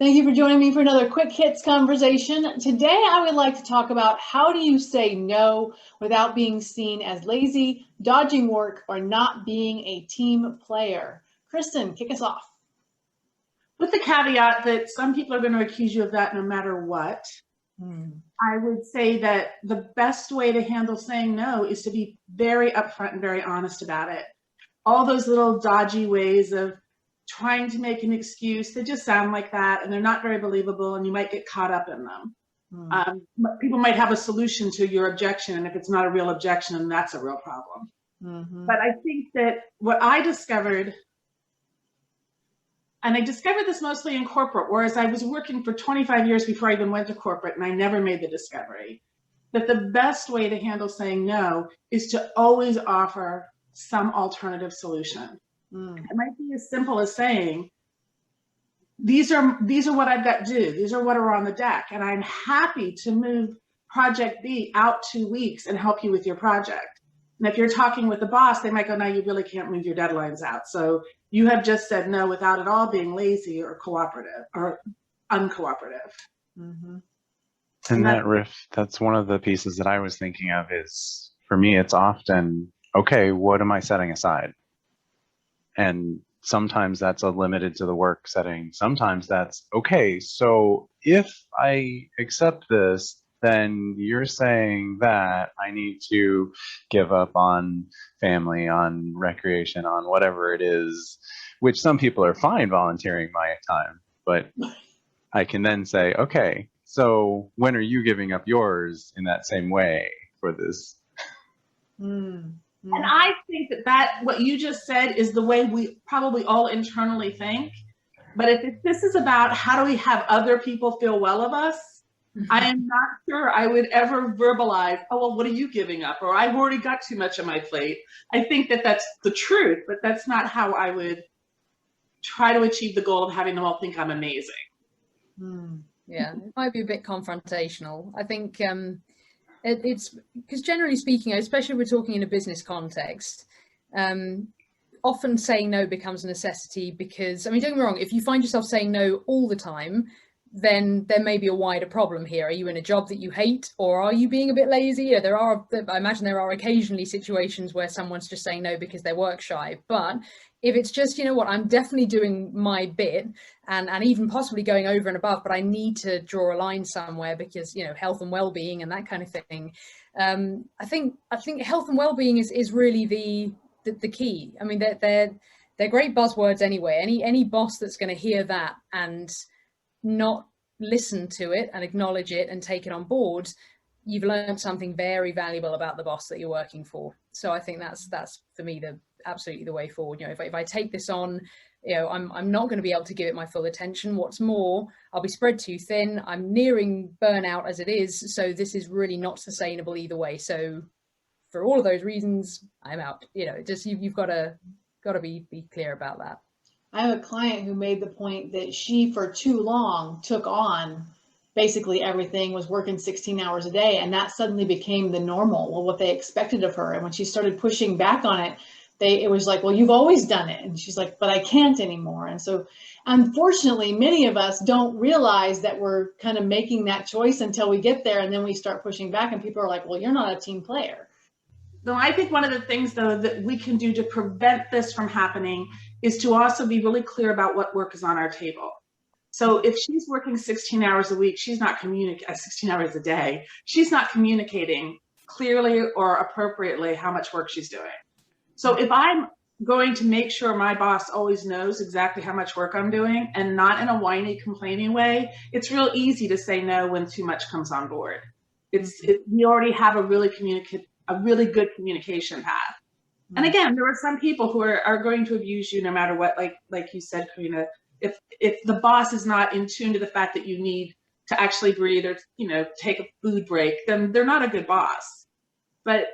Thank you for joining me for another Quick Hits conversation. Today, I would like to talk about how do you say no without being seen as lazy, dodging work, or not being a team player. Kristin, kick us off. With the caveat that some people are going to accuse you of that no matter what, I would say that the best way to handle saying no is to be very upfront and very honest about it. All those little dodgy ways of trying to make an excuse, they just sound like that and they're not very believable and you might get caught up in them. People might have a solution to your objection, and if it's not a real objection, then that's a real problem. But I think that what I discovered, and I discovered this mostly in corporate, whereas I was working for 25 years before I even went to corporate, and I never made the discovery, that the best way to handle saying no is to always offer some alternative solution. It might be as simple as saying, these are what I've got to do. These are what are on the deck. And I'm happy to move project B out 2 weeks and help you with your project. And if you're talking with the boss, they might go, no, you really can't move your deadlines out. So you have just said no without at all being lazy or cooperative or uncooperative. And that riff, that's one of the pieces that I was thinking of is, for me, it's often, okay, what am I setting aside? And sometimes that's limited to the work setting. Sometimes that's, okay, so if I accept this, then you're saying that I need to give up on family, on recreation, on whatever it is, which some people are fine volunteering my time. But I can then say, okay, so when are you giving up yours in that same way for this? And I think that what you just said is the way we probably all internally think. But if this is about how do we have other people feel well of us, I am not sure I would ever verbalize, oh, well, what are you giving up? Or I've already got too much on my plate. I think that that's the truth, but that's not how I would try to achieve the goal of having them all think I'm amazing. Yeah, it might be a bit confrontational. I think it's because generally speaking, especially if we're talking in a business context, often saying no becomes a necessity because, I mean, don't get me wrong, if you find yourself saying no all the time, then there may be a wider problem here. Are you in a job that you hate, or are you being a bit lazy? I imagine there are occasionally situations where someone's just saying no because they're work shy. But if it's just, you know what, I'm definitely doing my bit and even possibly going over and above, but I need to draw a line somewhere because, you know, health and well-being and that kind of thing. I think health and well-being is really the key. I mean, they're great buzzwords anyway. Any boss that's going to hear that and not listen to it and acknowledge it and take it on board, you've learned something very valuable about the boss that you're working for. So I think that's for me absolutely the way forward. You know, if I take this on, you know, I'm not going to be able to give it my full attention. What's more, I'll be spread too thin. I'm nearing burnout as it is. So this is really not sustainable either way. So for all of those reasons, I'm out. You know, just you've got to be clear about that. I have a client who made the point that she, for too long, took on basically everything, was working 16 hours a day, and that suddenly became the normal, well, what they expected of her. And when she started pushing back on it, it was like, well, you've always done it. And she's like, but I can't anymore. And so, unfortunately, many of us don't realize that we're kind of making that choice until we get there, and then we start pushing back, and people are like, well, you're not a team player. No, I think one of the things, though, that we can do to prevent this from happening is to also be really clear about what work is on our table. So if she's working 16 hours a week, she's not 16 hours a day, she's not communicating clearly or appropriately how much work she's doing. So if I'm going to make sure my boss always knows exactly how much work I'm doing and not in a whiny, complaining way, it's real easy to say no when too much comes on board. We already have a really good communication path. And again, there are some people who are going to abuse you no matter what, like you said, Karina. If the boss is not in tune to the fact that you need to actually breathe or, you know, take a food break, then they're not a good boss. But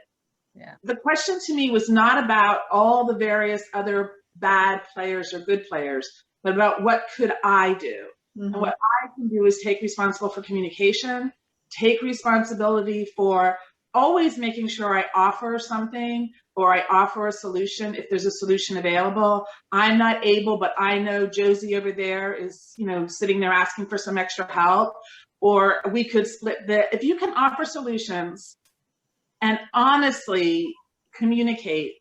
the question to me was not about all the various other bad players or good players, but about what could I do? And what I can do is take responsibility for communication, take responsibility for always making sure I offer something or I offer a solution if there's a solution available. I'm not able, but I know Josie over there is, you know, sitting there asking for some extra help, or we could split if you can offer solutions and honestly communicate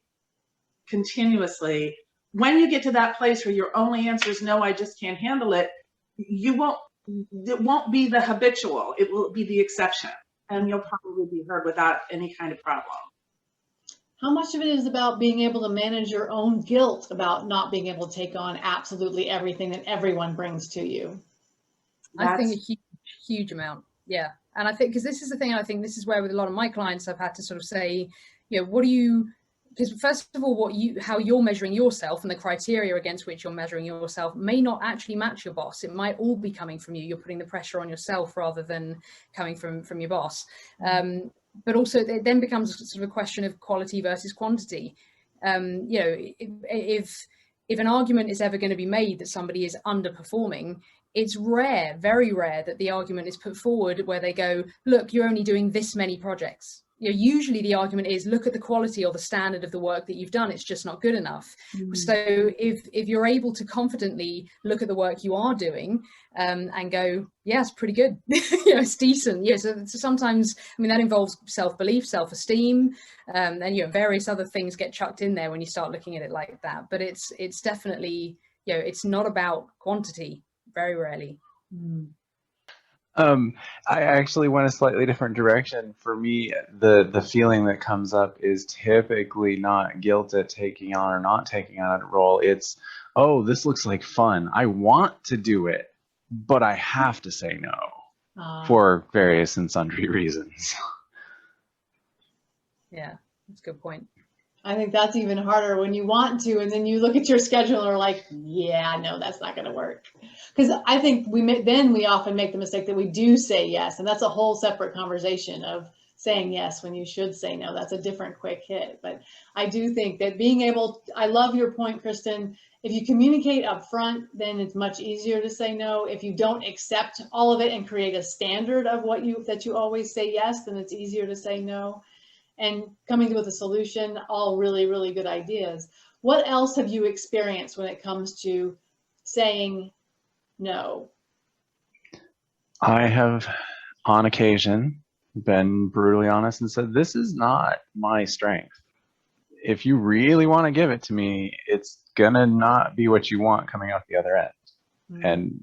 continuously, when you get to that place where your only answer is no, I just can't handle it, it won't be the habitual, it will be the exception, and you'll probably be heard without any kind of problem. How much of it is about being able to manage your own guilt about not being able to take on absolutely everything that everyone brings to you? I think a huge amount. Yeah. And I think, because this is the thing, I think this is where with a lot of my clients, I've had to sort of say, you know, what do you, because first of all, how you're measuring yourself and the criteria against which you're measuring yourself may not actually match your boss. It might all be coming from you. You're putting the pressure on yourself rather than coming from your boss. But also it then becomes sort of a question of quality versus quantity. You know, if an argument is ever going to be made that somebody is underperforming, it's rare, very rare, that the argument is put forward where they go, look, you're only doing this many projects. You know, usually the argument is, look at the quality or the standard of the work that you've done, it's just not good enough. So if you're able to confidently look at the work you are doing and go, yeah, it's pretty good, you know, it's decent. Yeah, so sometimes, I mean, that involves self-belief, self-esteem, and, you know, various other things get chucked in there when you start looking at it like that. But it's definitely, you know, it's not about quantity, very rarely. I actually went a slightly different direction. For me, the feeling that comes up is typically not guilt at taking on or not taking on a role. It's, oh, this looks like fun. I want to do it, but I have to say no for various and sundry reasons. Yeah, that's a good point. I think that's even harder when you want to, and then you look at your schedule and are like, yeah, no, that's not going to work. Because I think we often make the mistake that we do say yes, and that's a whole separate conversation of saying yes when you should say no. That's a different quick hit. But I do think that being able, I love your point, Kristin. If you communicate up front, then it's much easier to say no. If you don't accept all of it and create a standard of that you always say yes, then it's easier to say no. And coming with a solution, all really, really good ideas. What else have you experienced when it comes to saying no? I have, on occasion, been brutally honest and said, this is not my strength. If you really want to give it to me, it's gonna not be what you want coming out the other end. And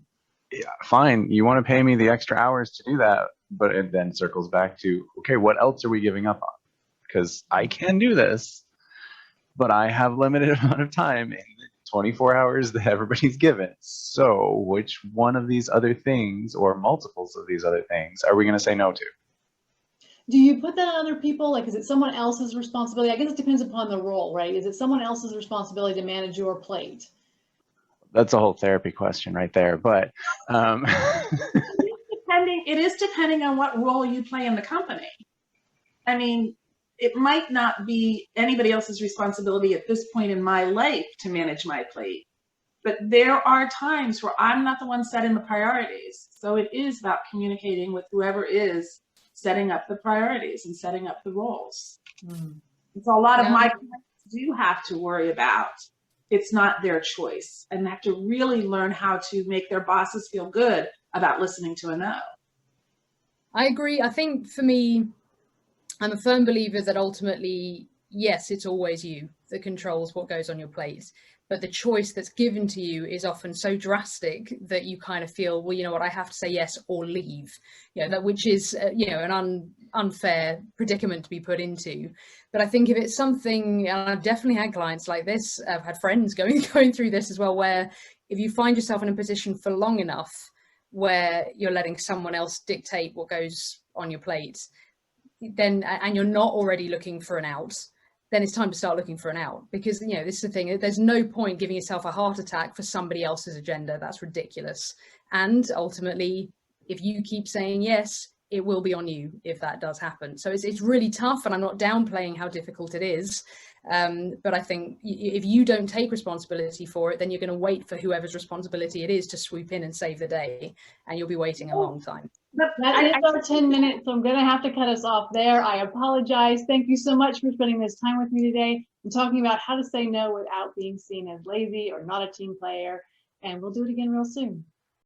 yeah, fine, you want to pay me the extra hours to do that, but it then circles back to, okay, what else are we giving up on? Because I can do this, but I have limited amount of time in the 24 hours that everybody's given. So which one of these other things, or multiples of these other things, are we going to say no to? Do you put that on other people? Like, is it someone else's responsibility? I guess it depends upon the role, right? Is it someone else's responsibility to manage your plate? That's a whole therapy question right there. But it is depending on what role you play in the company. I mean, it might not be anybody else's responsibility at this point in my life to manage my plate, but there are times where I'm not the one setting the priorities. So it is about communicating with whoever is setting up the priorities and setting up the roles. It's a lot of my clients do have to worry about. It's not their choice, and have to really learn how to make their bosses feel good about listening to a no. I agree. I think for me, I'm a firm believer that ultimately, yes, it's always you that controls what goes on your plate. But the choice that's given to you is often so drastic that you kind of feel, well, you know what, I have to say yes or leave. You know, that, which is, you know, an unfair predicament to be put into. But I think if it's something, and I've definitely had clients like this, I've had friends going through this as well, where if you find yourself in a position for long enough where you're letting someone else dictate what goes on your plate, then, and you're not already looking for an out, then it's time to start looking for an out. Because, you know, this is the thing, there's no point giving yourself a heart attack for somebody else's agenda. That's ridiculous. And ultimately, if you keep saying yes, it will be on you if that does happen. So it's really tough, and I'm not downplaying how difficult it is. But I think if you don't take responsibility for it, then you're going to wait for whoever's responsibility it is to swoop in and save the day, and you'll be waiting a long time. That is our 10 minutes, so I'm going to have to cut us off there. I apologize. Thank you so much for spending this time with me today and talking about how to say no without being seen as lazy or not a team player. And we'll do it again real soon.